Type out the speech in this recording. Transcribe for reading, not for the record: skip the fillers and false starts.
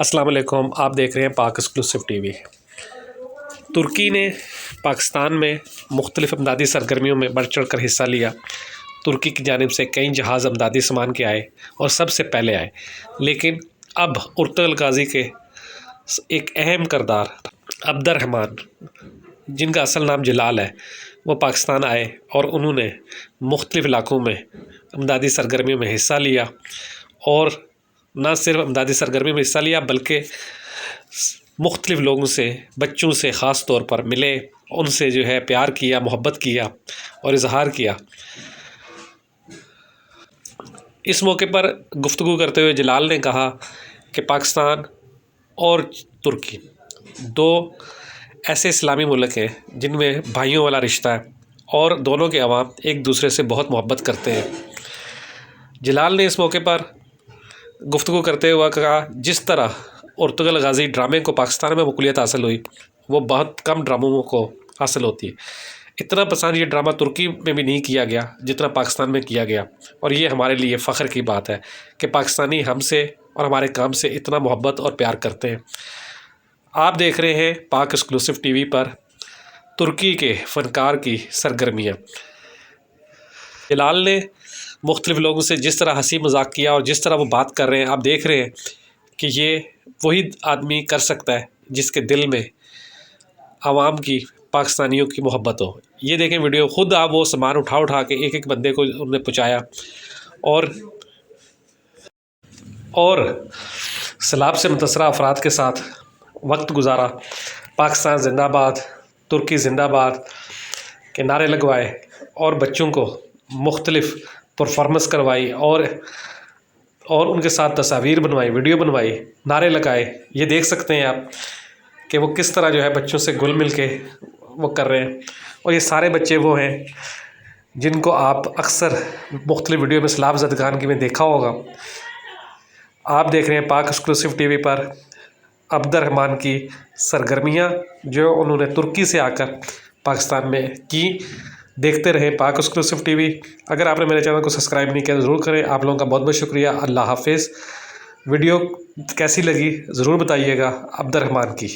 السلام علیکم، آپ دیکھ رہے ہیں پاک ایکسکلوسیو ٹی وی۔ ترکی نے پاکستان میں مختلف امدادی سرگرمیوں میں بڑھ چڑھ کر حصہ لیا۔ ترکی کی جانب سے کئی جہاز امدادی سامان کے آئے اور سب سے پہلے آئے، لیکن اب ارطغرل غازی کے ایک اہم کردار عبد الرحمن، جن کا اصل نام جلال ہے، وہ پاکستان آئے اور انہوں نے مختلف علاقوں میں امدادی سرگرمیوں میں حصہ لیا، اور نہ صرف امدادی سرگرمی میں حصہ لیا بلکہ مختلف لوگوں سے، بچوں سے خاص طور پر ملے، ان سے جو ہے پیار کیا، محبت کیا اور اظہار کیا۔ اس موقع پر گفتگو کرتے ہوئے جلال نے کہا کہ پاکستان اور ترکی دو ایسے اسلامی ملک ہیں جن میں بھائیوں والا رشتہ ہے اور دونوں کے عوام ایک دوسرے سے بہت محبت کرتے ہیں۔ جلال نے اس موقع پر گفتگو کرتے ہوئے کہا، جس طرح ارطغرل غازی ڈرامے کو پاکستان میں مقبولیت حاصل ہوئی، وہ بہت کم ڈراموں کو حاصل ہوتی ہے۔ اتنا پسند یہ ڈرامہ ترکی میں بھی نہیں کیا گیا جتنا پاکستان میں کیا گیا، اور یہ ہمارے لیے فخر کی بات ہے کہ پاکستانی ہم سے اور ہمارے کام سے اتنا محبت اور پیار کرتے ہیں۔ آپ دیکھ رہے ہیں پاک ایکسکلوسیو ٹی وی پر ترکی کے فنکار کی سرگرمیاں۔ جلال نے مختلف لوگوں سے جس طرح ہنسی مذاق کیا اور جس طرح وہ بات کر رہے ہیں، آپ دیکھ رہے ہیں کہ یہ وہی آدمی کر سکتا ہے جس کے دل میں عوام کی، پاکستانیوں کی محبت ہو۔ یہ دیکھیں ویڈیو، خود آپ وہ سامان اٹھا کے ایک ایک بندے کو انہوں نے پہنچایا اور سیلاب سے متاثرہ افراد کے ساتھ وقت گزارا۔ پاکستان زندہ باد، ترکی زندہ باد کے نعرے لگوائے اور بچوں کو مختلف پرفارمنس کروائی اور ان کے ساتھ تصاویر بنوائی، ویڈیو بنوائی، نعرے لگائے۔ یہ دیکھ سکتے ہیں آپ کہ وہ کس طرح جو ہے بچوں سے گل مل کے وہ کر رہے ہیں، اور یہ سارے بچے وہ ہیں جن کو آپ اکثر مختلف ویڈیو میں سیلاب زدگان کی میں دیکھا ہوگا۔ آپ دیکھ رہے ہیں پاک ایکسکلوسیو ٹی وی پر عبد الرحمن کی سرگرمیاں جو انہوں نے ترکی سے آ کر پاکستان میں کی۔ دیکھتے رہیں پاک ایکسکلوسیو ٹی وی۔ اگر آپ نے میرے چینل کو سبسکرائب نہیں کیا تو ضرور کریں۔ آپ لوگوں کا بہت بہت شکریہ۔ اللہ حافظ۔ ویڈیو کیسی لگی ضرور بتائیے گا عبد الرحمن کی۔